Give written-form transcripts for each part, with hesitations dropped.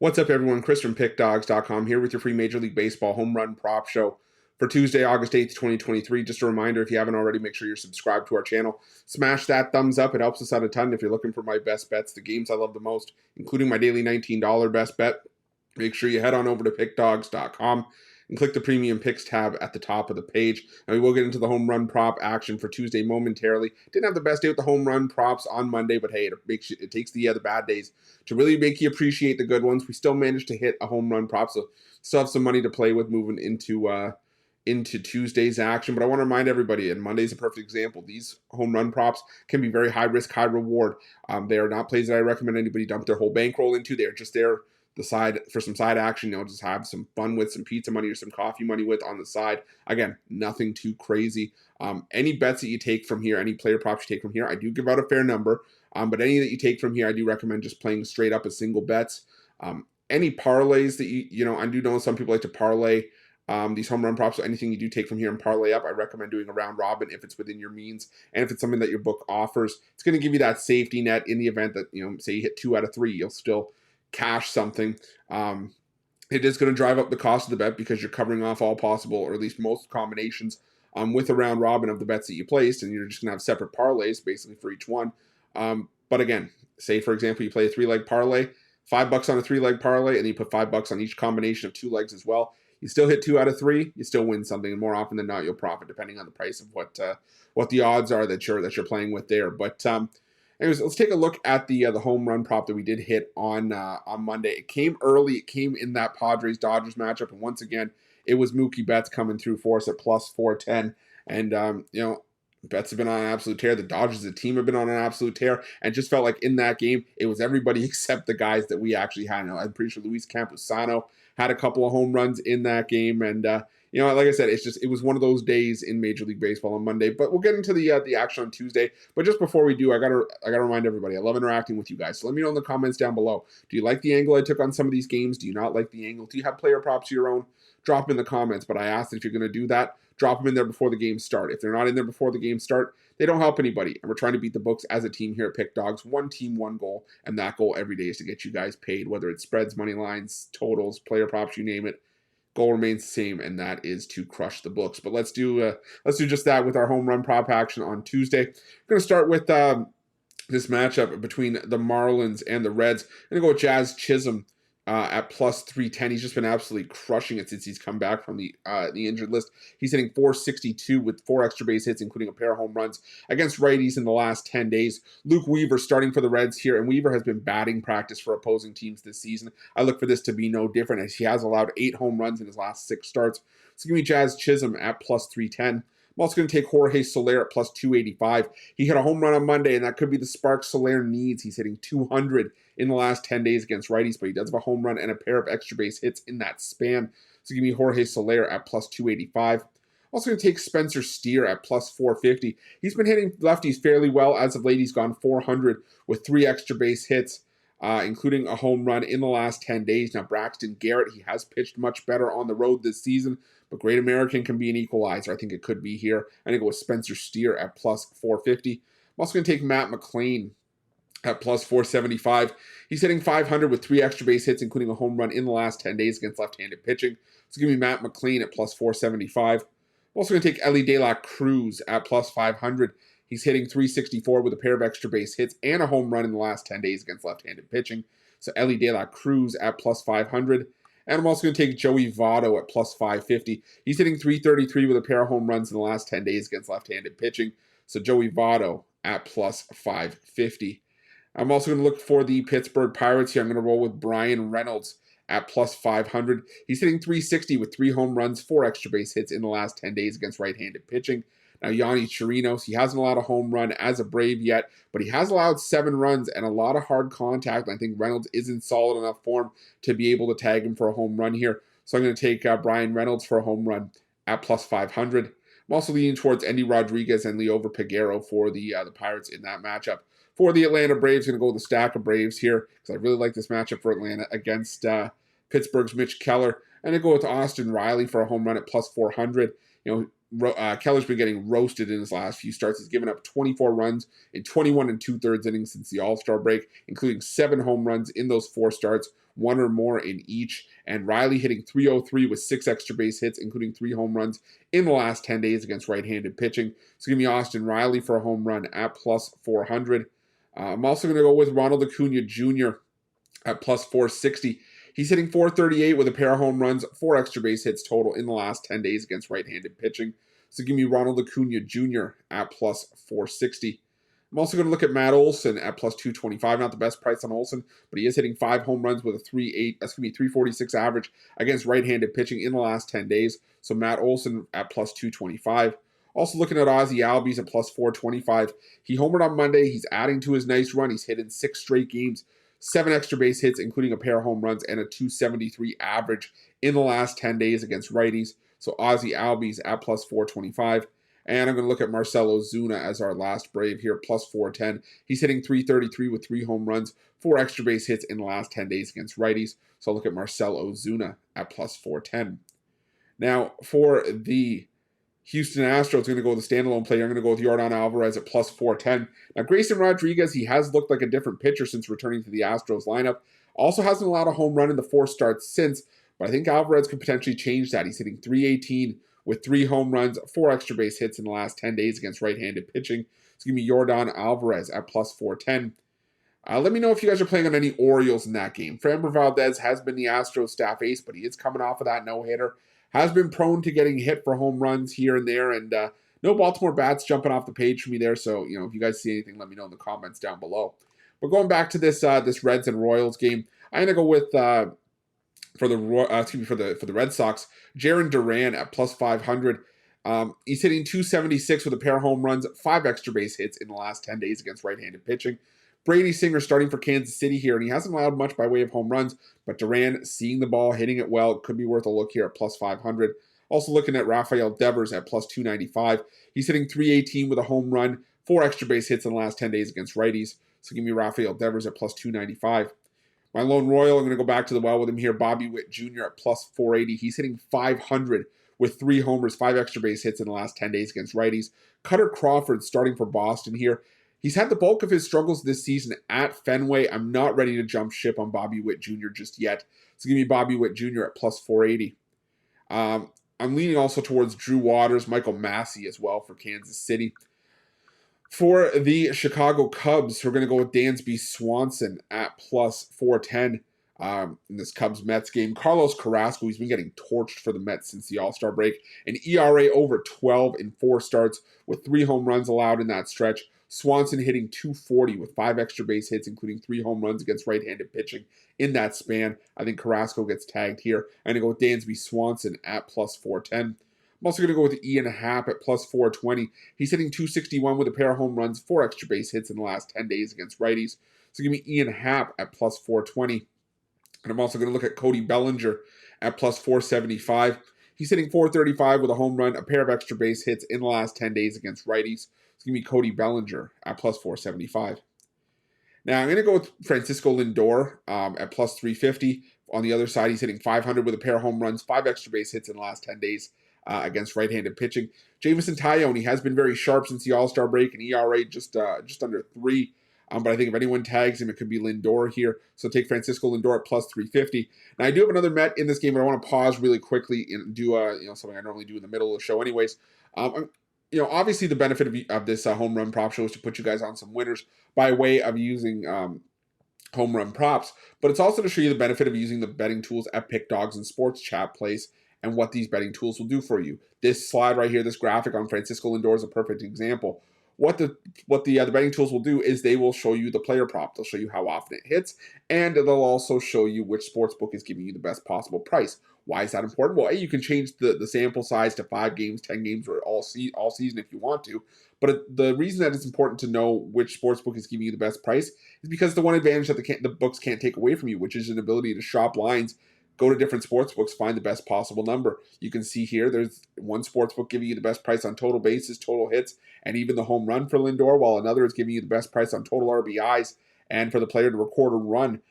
What's up, everyone? Chris from Pickdawgz.com here with your free Major League Baseball home run prop show for Tuesday, August 8th, 2023. Just a reminder, if you haven't already, make sure you're subscribed to our channel. Smash that thumbs up. It helps us out a ton. If you're looking for my best bets, the games I love the most, including my daily $19 best bet, make sure you head on over to Pickdawgz.com and click the Premium Picks tab at the top of the page. And we will get into the home run prop action for Tuesday momentarily. Didn't have the best day with the home run props on Monday, but hey, it takes the bad days to really make you appreciate the good ones. We still managed to hit a home run prop, so still have some money to play with moving into Tuesday's action. But I want to remind everybody, and Monday's a perfect example, these home run props can be very high risk, high reward. They are not plays that I recommend anybody dump their whole bankroll into. They're just there the side for some side action, just have some fun with, some pizza money or some coffee money with on the side. Again, nothing too crazy. Any bets that you take from here, any player props you take from here, I do give out a fair number. But any that you take from here, I do recommend just playing straight up as single bets. Any parlays that I do know some people like to parlay these home run props. So anything you do take from here and parlay up, I recommend doing a round robin if it's within your means. And if it's something that your book offers, it's going to give you that safety net in the event that, say you hit 2 out of 3, you'll still cash something. It is going to drive up the cost of the bet because you're covering off all possible, or at least most combinations with a round robin of the bets that you placed, and you're just going to have separate parlays basically for each one. But again, say for example you play a 3-leg parlay, $5 on a 3-leg parlay, and you put $5 on each combination of 2 legs as well. You still hit 2 out of 3, you still win something, and more often than not, you'll profit depending on the price of what the odds are that you're playing with there. But anyways, let's take a look at the home run prop that we did hit on Monday. It came early. It came in that Padres-Dodgers matchup, and once again, it was Mookie Betts coming through for us at plus 410. And Betts have been on an absolute tear. The Dodgers as a team have been on an absolute tear, and just felt like in that game, it was everybody except the guys that we actually had. I'm pretty sure Luis Campusano had a couple of home runs in that game, and like I said, it was one of those days in Major League Baseball on Monday. But we'll get into the action on Tuesday. But just before we do, I gotta remind everybody, I love interacting with you guys. So let me know in the comments down below. Do you like the angle I took on some of these games? Do you not like the angle? Do you have player props of your own? Drop them in the comments. But I ask that if you're going to do that, drop them in there before the games start. If they're not in there before the games start, they don't help anybody. And we're trying to beat the books as a team here at Pickdawgz. One team, one goal. And that goal every day is to get you guys paid, whether it's spreads, money lines, totals, player props, you name it. Goal remains the same, and that is to crush the books. But let's do just that with our home run prop action on Tuesday. We're going to start with this matchup between the Marlins and the Reds. I'm going to go with Jazz Chisholm at plus 310. He's just been absolutely crushing it since he's come back from the injured list. He's hitting 462 with 4 extra base hits, including a pair of home runs against righties in the last 10 days. Luke Weaver starting for the Reds here, and Weaver has been batting practice for opposing teams this season. I look for this to be no different, as he has allowed 8 home runs in his last 6 starts. So give me Jazz Chisholm at plus 310. I'm also going to take Jorge Soler at plus 285. He hit a home run on Monday, and that could be the spark Soler needs. He's hitting 200 in the last 10 days against righties, but he does have a home run and a pair of extra base hits in that span. So give me Jorge Soler at plus 285. Also going to take Spencer Steer at plus 450. He's been hitting lefties fairly well. As of late, he's gone 400 with 3 extra base hits, including a home run in the last 10 days. Now, Braxton Garrett, he has pitched much better on the road this season, but Great American can be an equalizer. I think it could be here. I'm going to go with Spencer Steer at plus 450. I'm also going to take Matt McLain at plus 475. He's hitting 500 with 3 extra base hits, including a home run in the last 10 days against left-handed pitching. So give me Matt McLain at plus 475. I'm also going to take Elly De La Cruz at plus 500. He's hitting 364 with a pair of extra base hits and a home run in the last 10 days against left-handed pitching. So Elly De La Cruz at plus 500. And I'm also going to take Joey Votto at plus 550. He's hitting 333 with a pair of home runs in the last 10 days against left-handed pitching. So Joey Votto at plus 550. I'm also going to look for the Pittsburgh Pirates here. I'm going to roll with Brian Reynolds at plus 500. He's hitting 360 with 3 home runs, 4 extra base hits in the last 10 days against right-handed pitching. Now, Yanni Chirinos, he hasn't allowed a home run as a Brave yet, but he has allowed 7 runs and a lot of hard contact. And I think Reynolds is in solid enough form to be able to tag him for a home run here. So I'm going to take Brian Reynolds for a home run at plus 500. I'm also leaning towards Endy Rodriguez and Liover Peguero for the Pirates in that matchup. For the Atlanta Braves, going to go with the stack of Braves here because I really like this matchup for Atlanta against Pittsburgh's Mitch Keller. And I go with Austin Riley for a home run at plus 400. Keller's been getting roasted in his last few starts. He's given up 24 runs in 21 2/3 innings since the All-Star break, including 7 home runs in those 4 starts, one or more in each. And Riley hitting 303 with 6 extra base hits, including 3 home runs in the last 10 days against right-handed pitching. So give me Austin Riley for a home run at plus 400. I'm also going to go with Ronald Acuna Jr. at plus 460. He's hitting 438 with a pair of home runs, 4 extra base hits total in the last 10 days against right-handed pitching. So give me Ronald Acuna Jr. at plus 460. I'm also going to look at Matt Olson at plus 225. Not the best price on Olson, but he is hitting 5 home runs with a 346 average against right-handed pitching in the last 10 days. So Matt Olson at plus 225. Also looking at Ozzie Albies at plus 425. He homered on Monday. He's adding to his nice run. He's hit in 6 straight games, 7 extra base hits, including a pair of home runs, and a 273 average in the last 10 days against righties. So Ozzie Albies at plus 425. And I'm going to look at Marcell Ozuna as our last Brave here, plus 410. He's hitting 333 with 3 home runs, 4 extra base hits in the last 10 days against righties. So I'll look at Marcell Ozuna at plus 410. Now, for the Houston Astros, going to go with a standalone player. I'm going to go with Yordan Alvarez at plus 410. Now, Grayson Rodriguez, he has looked like a different pitcher since returning to the Astros lineup. Also hasn't allowed a home run in the 4 starts since, but I think Alvarez could potentially change that. He's hitting 318 with 3 home runs, 4 extra base hits in the last 10 days against right-handed pitching. So give me Yordan Alvarez at plus 410. Let me know if you guys are playing on any Orioles in that game. Framber Valdez has been the Astros staff ace, but he is coming off of that no-hitter. Has been prone to getting hit for home runs here and there, and no Baltimore bats jumping off the page for me there. So, if you guys see anything, let me know in the comments down below. But going back to this this Reds and Royals game, I'm gonna go with for the Red Sox, Jarren Duran at plus 500. He's hitting 276 with a pair of home runs, 5 extra base hits in the last 10 days against right-handed pitching. Brady Singer starting for Kansas City here, and he hasn't allowed much by way of home runs, but Duran seeing the ball, hitting it well, could be worth a look here at plus 500. Also looking at Rafael Devers at plus 295. He's hitting 318 with a home run, 4 extra base hits in the last 10 days against righties. So give me Rafael Devers at plus 295. My lone Royal, I'm going to go back to the well with him here, Bobby Witt Jr. at plus 480. He's hitting 500 with 3 homers, 5 extra base hits in the last 10 days against righties. Cutter Crawford starting for Boston here. He's had the bulk of his struggles this season at Fenway. I'm not ready to jump ship on Bobby Witt Jr. just yet. So give me Bobby Witt Jr. at plus 480. I'm leaning also towards Drew Waters, Michael Massey as well for Kansas City. For the Chicago Cubs, we're going to go with Dansby Swanson at plus 410 in this Cubs-Mets game. Carlos Carrasco, he's been getting torched for the Mets since the All-Star break. An ERA over 12 in 4 starts with 3 home runs allowed in that stretch. Swanson hitting 240 with 5 extra base hits, including 3 home runs against right-handed pitching in that span. I think Carrasco gets tagged here. I'm going to go with Dansby Swanson at plus 410. I'm also going to go with Ian Happ at plus 420. He's hitting 261 with a pair of home runs, 4 extra base hits in the last 10 days against righties. So give me Ian Happ at plus 420. And I'm also going to look at Cody Bellinger at plus 475. He's hitting 435 with a home run, a pair of extra base hits in the last 10 days against righties. So give me Cody Bellinger at plus 475. Now I'm going to go with Francisco Lindor at plus 350. On the other side, he's hitting 500 with a pair of home runs, 5 extra base hits in the last 10 days against right-handed pitching. Jamison Tyone, he has been very sharp since the All-Star break, and ERA just under 3. But I think if anyone tags him, it could be Lindor here. So take Francisco Lindor at plus 350. Now I do have another Met in this game, but I want to pause really quickly and do something I normally do in the middle of the show, anyways. Obviously the benefit of this home run prop show is to put you guys on some winners by way of using home run props, but it's also to show you the benefit of using the betting tools at Pickdawgz and Sports Chat Plays and what these betting tools will do for you. This slide right here, this graphic on Francisco Lindor is a perfect example. What the betting tools will do is they will show you the player prop. They'll show you how often it hits, and they'll also show you which sportsbook is giving you the best possible price. Why is that important? Well, you can change the sample size to 5 games, 10 games, or all season if you want to. But the reason that it's important to know which sportsbook is giving you the best price is because the one advantage that the books can't take away from you, which is an ability to shop lines, go to different sportsbooks, find the best possible number. You can see here there's one sportsbook giving you the best price on total bases, total hits, and even the home run for Lindor, while another is giving you the best price on total RBIs and for the player to record a run.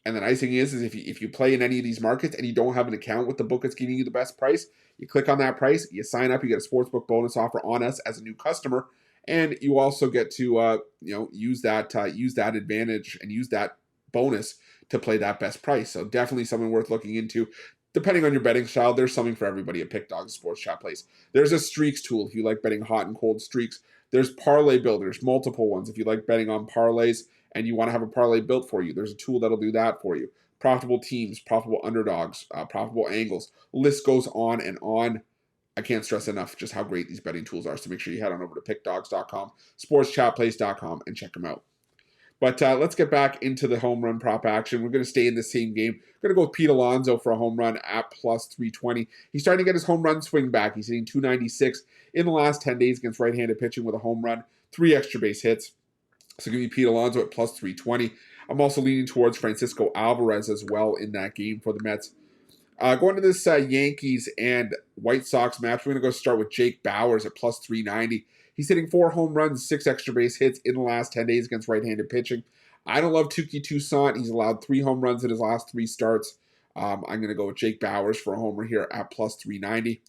And the nice thing is if you play in any of these markets and you don't have an account with the book that's giving you the best price, you click on that price, you sign up, you get a sportsbook bonus offer on us as a new customer, and you also get to use that advantage and use that bonus to play that best price. So definitely something worth looking into. Depending on your betting style, there's something for everybody at Pickdawgz Sports Chat Plays. There's a streaks tool if you like betting hot and cold streaks. There's parlay builders, multiple ones. If you like betting on parlays and you want to have a parlay built for you, there's a tool that'll do that for you. Profitable teams, profitable underdogs, profitable angles. List goes on and on. I can't stress enough just how great these betting tools are. So make sure you head on over to pickdawgz.com, sportschatplays.com, and check them out. But let's get back into the home run prop action. We're going to stay in the same game. We're going to go with Pete Alonso for a home run at plus 320. He's starting to get his home run swing back. He's hitting 296 in the last 10 days against right-handed pitching with a home run, 3 extra base hits. So give me Pete Alonso at plus 320. I'm also leaning towards Francisco Alvarez as well in that game for the Mets. Going to this Yankees and White Sox match, we're going to go start with Jake Bauers at plus 390. He's hitting 4 home runs, 6 extra base hits in the last 10 days against right-handed pitching. I don't love Touki Toussaint. He's allowed 3 home runs in his last 3 starts. I'm going to go with Jake Bauers for a homer here at plus 390.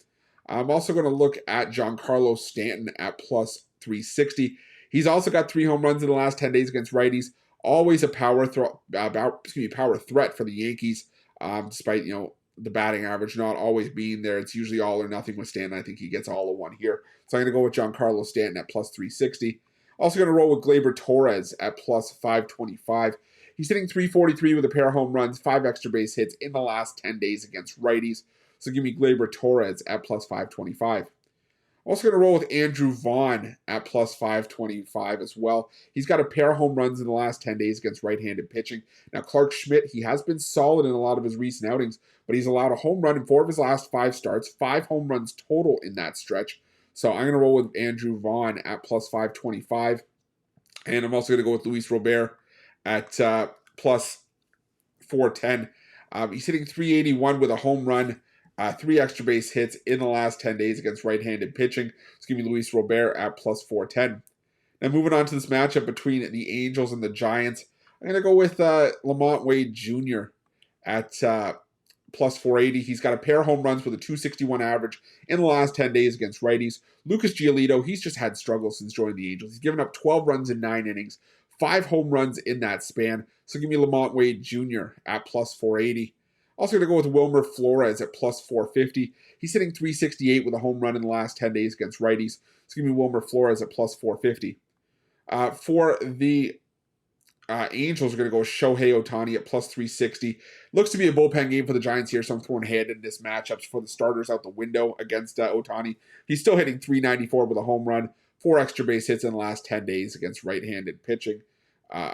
I'm also going to look at Giancarlo Stanton at plus 360. He's also got 3 home runs in the last 10 days against righties. Always a power threat for the Yankees, despite the batting average not always being there. It's usually all or nothing with Stanton. I think he gets all of one here. So I'm going to go with Giancarlo Stanton at plus 360. Also going to roll with Gleyber Torres at plus 525. He's hitting 343 with a pair of home runs, 5 extra base hits in the last 10 days against righties. So give me Gleyber Torres at plus 525. Also going to roll with Andrew Vaughn at plus 525 as well. He's got a pair of home runs in the last 10 days against right-handed pitching. Now, Clark Schmidt, he has been solid in a lot of his recent outings, but he's allowed a home run in 4 of his last 5 starts, 5 home runs total in that stretch. So I'm going to roll with Andrew Vaughn at plus 525. And I'm also going to go with Luis Robert at plus 410. He's hitting 381 with a home run, 3 extra base hits in the last 10 days against right-handed pitching. Let's give me Luis Robert at plus 410. Now moving on to this matchup between the Angels and the Giants, I'm going to go with Lamont Wade Jr. at plus 480. He's got a pair of home runs with a 261 average in the last 10 days against righties. Lucas Giolito, he's just had struggles since joining the Angels. He's given up 12 runs in 9 innings, 5 home runs in that span. So give me Lamont Wade Jr. at plus 480. Also going to go with Wilmer Flores at plus 450. He's hitting 368 with a home run in the last 10 days against righties. So give me Wilmer Flores at plus 450. For the Angels, are going to go with Shohei Ohtani at plus 360. Looks to be a bullpen game for the Giants here, so I'm throwing hand in this matchup for the starters out the window against Ohtani. He's still hitting 394 with a home run, 4 extra base hits in the last 10 days against right-handed pitching.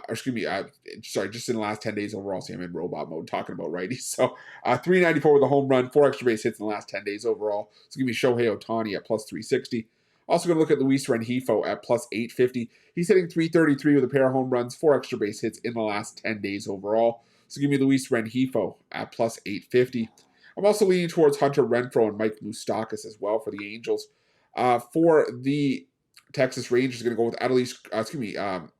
Just in the last 10 days overall. See, I'm in robot mode talking about righties. So 394 with a home run, 4 extra base hits in the last 10 days overall. So give me Shohei Ohtani at plus 360. Also going to look at Luis Rengifo at plus 850. He's hitting 333 with a pair of home runs, 4 extra base hits in the last 10 days overall. So give me Luis Rengifo at plus 850. I'm also leaning towards Hunter Renfroe and Mike Moustakas as well for the Angels. For the Texas Rangers, going to go with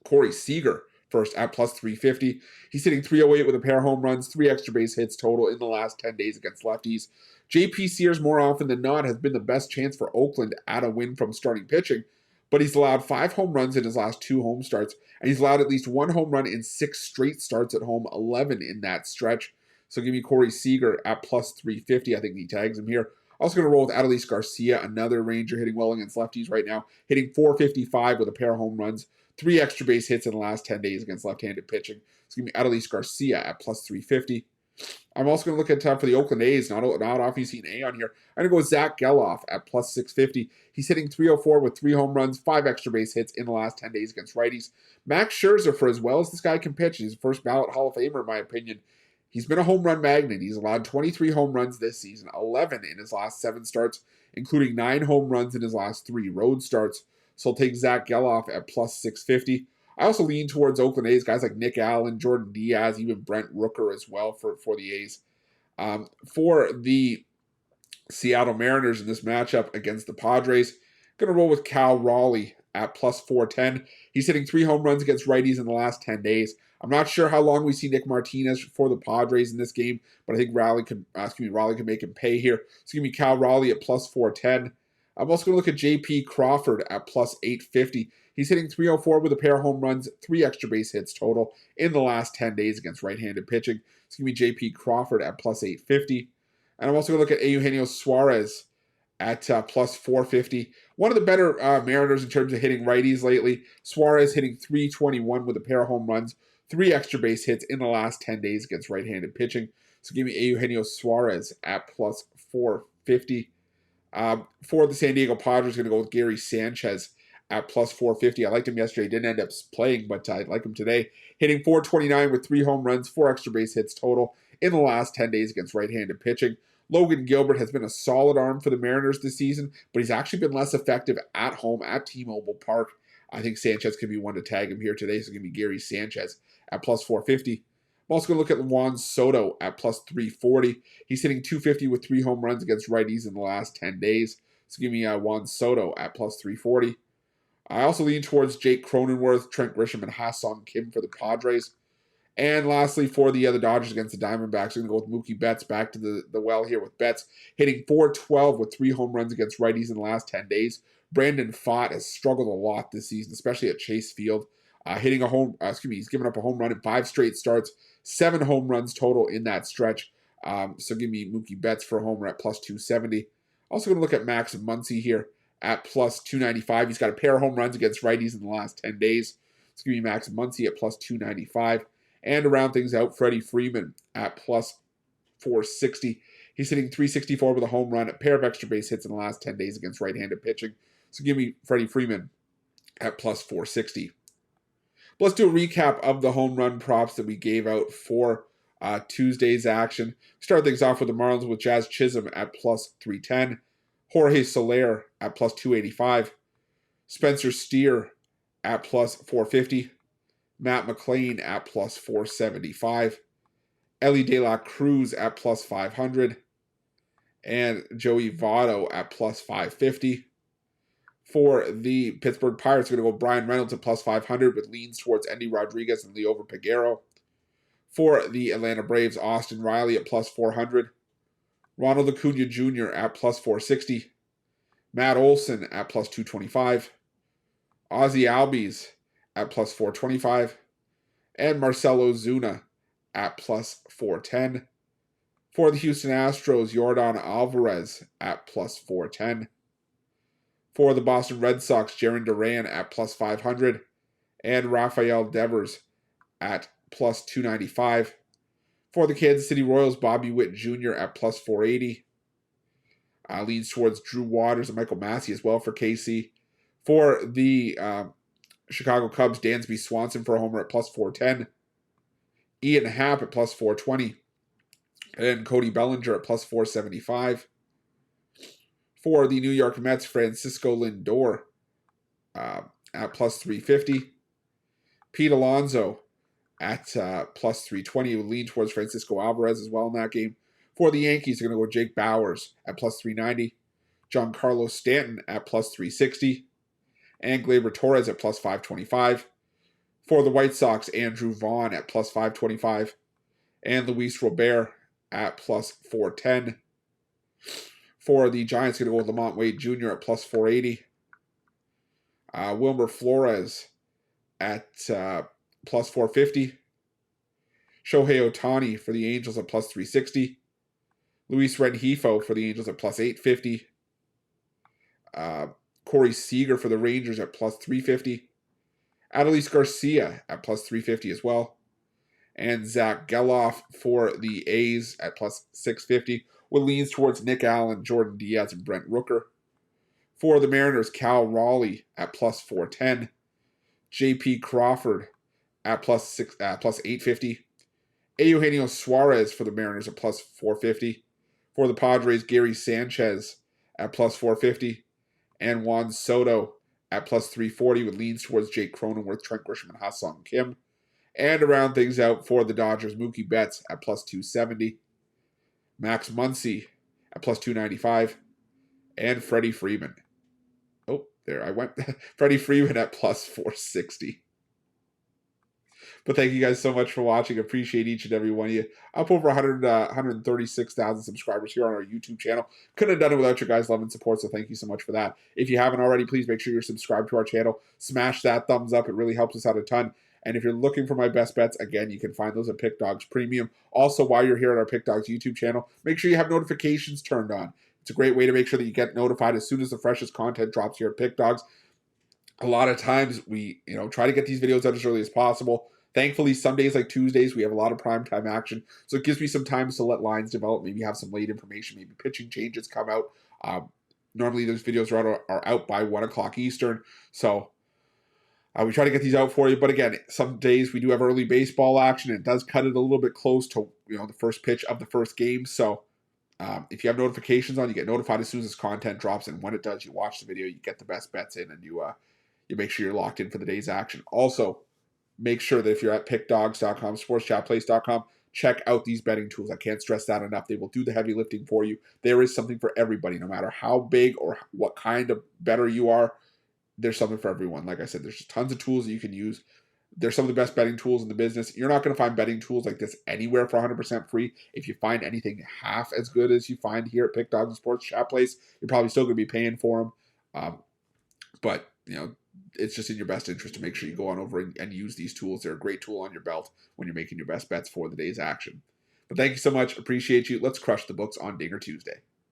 Corey Seager first at plus 350. He's hitting 308 with a pair of home runs, 3 extra base hits total in the last 10 days against lefties. J.P. Sears, more often than not, has been the best chance for Oakland at a win from starting pitching, but he's allowed 5 home runs in his last 2 home starts, and he's allowed at least 1 home run in 6 straight starts at home, 11 in that stretch. So give me Corey Seager at plus 350. I think he tags him here. Also going to roll with Adolis Garcia, another Ranger hitting well against lefties right now, hitting 455 with a pair of home runs, 3 extra base hits in the last 10 days against left-handed pitching. So give me Adolis Garcia at plus 350. I'm also going to look at time for the Oakland A's. Not obviously an A on here. I'm going to go with Zach Geloff at plus 650. He's hitting 304 with 3 home runs, 5 extra base hits in the last 10 days against righties. Max Scherzer, for as well as this guy can pitch, he's a first ballot Hall of Famer in my opinion. He's been a home run magnet. He's allowed 23 home runs this season, 11 in his last 7 starts, including 9 home runs in his last 3 road starts. So I'll take Zach Geloff at plus 650. I also lean towards Oakland A's, guys like Nick Allen, Jordan Diaz, even Brent Rooker as well for the A's. For the Seattle Mariners in this matchup against the Padres, going to roll with Cal Raleigh at plus 410. He's hitting 3 home runs against righties in the last 10 days. I'm not sure how long we see Nick Martinez for the Padres in this game, but I think Raleigh could make him pay here. So give me Cal Raleigh at plus 410. I'm also going to look at J.P. Crawford at plus 850. He's hitting 304 with a pair of home runs, 3 extra base hits total in the last 10 days against right-handed pitching. It's going to be J.P. Crawford at plus 850. And I'm also going to look at Eugenio Suarez at plus 450. One of the better Mariners in terms of hitting righties lately. Suarez hitting 321 with a pair of home runs, 3 extra base hits in the last 10 days against right-handed pitching. So give me Eugenio Suarez at plus 450. For the San Diego Padres, going to go with Gary Sanchez at plus 450. I liked him yesterday. He didn't end up playing, but I like him today. Hitting 429 with 3 home runs, 4 extra base hits total in the last 10 days against right-handed pitching. Logan Gilbert has been a solid arm for the Mariners this season, but he's actually been less effective at home at T-Mobile Park. I think Sanchez could be one to tag him here today, so give me Gary Sanchez at plus 450. I'm also going to look at Juan Soto at plus 340. He's hitting 250 with 3 home runs against righties in the last 10 days. So give me Juan Soto at plus 340. I also lean towards Jake Cronenworth, Trent Grisham, and Ha-Seong Kim for the Padres. And lastly, for the other Dodgers against the Diamondbacks, we're going to go with Mookie Betts back to the well here with Betts, hitting 412 with 3 home runs against righties in the last 10 days. Brandon Pfaadt has struggled a lot this season, especially at Chase Field. He's given up a home run in 5 straight starts, 7 home runs total in that stretch. So give me Mookie Betts for a homer at plus 270. Also going to look at Max Muncy here at plus 295. He's got a pair of home runs against righties in the last 10 days. So give me Max Muncy at plus 295. And to round things out, Freddie Freeman at plus 460. He's hitting 364 with a home run, a pair of extra base hits in the last 10 days against right-handed pitching. So give me Freddie Freeman at plus 460. Let's do a recap of the home run props that we gave out for Tuesday's action. Start things off with the Marlins with Jazz Chisholm at plus 310. Jorge Soler at plus 285. Spencer Steer at plus 450. Matt McLain at plus 475. Ellie De La Cruz at plus 500. And Joey Votto at plus 550. For the Pittsburgh Pirates, we're going to go Brian Reynolds at plus 500 with leans towards Endy Rodriguez and Liover Peguero. For the Atlanta Braves, Austin Riley at plus 400. Ronald Acuna Jr. at plus 460. Matt Olson at plus 225. Ozzie Albies at plus 425. And Marcelo Zuna at plus 410. For the Houston Astros, Yordan Alvarez at plus 410. For the Boston Red Sox, Jarren Duran at plus 500. And Rafael Devers at plus 295. For the Kansas City Royals, Bobby Witt Jr. at plus 480. Leans towards Drew Waters and Michael Massey as well for KC. For the Chicago Cubs, Dansby Swanson for a homer at plus 410. Ian Happ at plus 420. And Cody Bellinger at plus 475. For the New York Mets, Francisco Lindor at plus 350. Pete Alonso at plus 320. Would lean towards Francisco Alvarez as well in that game. For the Yankees, they're going to go Jake Bowers at plus 390. Giancarlo Stanton at plus 360. And Gleyber Torres at plus 525. For the White Sox, Andrew Vaughn at plus 525. And Luis Robert at plus 410. For the Giants, going to go with Lamont Wade Jr. at plus 480. Wilmer Flores at plus 450. Shohei Ohtani for the Angels at plus 360. Luis Rengifo for the Angels at plus 850. Corey Seager for the Rangers at plus 350. Adolis Garcia at plus 350 as well. And Zach Geloff for the A's at plus 650. With leans towards Nick Allen, Jordan Diaz, and Brent Rooker. For the Mariners, Cal Raleigh at plus 410. J.P. Crawford at plus 850. Eugenio Suarez for the Mariners at plus 450. For the Padres, Gary Sanchez at plus 450. And Juan Soto at plus 340 with leans towards Jake Cronenworth, Trent Grisham, and Ha-Seong Kim. And to round things out for the Dodgers, Mookie Betts at plus 270. Max Muncy at plus 295. And Freddie Freeman. Oh, there I went. Freddie Freeman at plus 460. But thank you guys so much for watching. Appreciate each and every one of you. Up over 136,000 subscribers here on our YouTube channel. Couldn't have done it without your guys' love and support, so thank you so much for that. If you haven't already, please make sure you're subscribed to our channel. Smash that thumbs up. It really helps us out a ton. And if you're looking for my best bets, again, you can find those at Pickdawgz Premium. Also, while you're here at our Pickdawgz YouTube channel, make sure you have notifications turned on. It's a great way to make sure that you get notified as soon as the freshest content drops here at Pickdawgz. A lot of times we, try to get these videos out as early as possible. Thankfully, some days like Tuesdays, we have a lot of primetime action. So it gives me some time to let lines develop, maybe have some late information, maybe pitching changes come out. Normally, those videos are out by 1 o'clock Eastern. So we try to get these out for you. But again, some days we do have early baseball action. It does cut it a little bit close to the first pitch of the first game. So if you have notifications on, you get notified as soon as this content drops. And when it does, you watch the video, you get the best bets in, and you make sure you're locked in for the day's action. Also, make sure that if you're at pickdawgz.com, sportschatplace.com, check out these betting tools. I can't stress that enough. They will do the heavy lifting for you. There is something for everybody, no matter how big or what kind of bettor you are. There's something for everyone. Like I said, there's just tons of tools that you can use. They're some of the best betting tools in the business. You're not going to find betting tools like this anywhere for 100% free. If you find anything half as good as you find here at Pickdawgz and Sports Chat Place, you're probably still going to be paying for them. But it's just in your best interest to make sure you go on over and use these tools. They're a great tool on your belt when you're making your best bets for the day's action. But thank you so much. Appreciate you. Let's crush the books on Dinger Tuesday.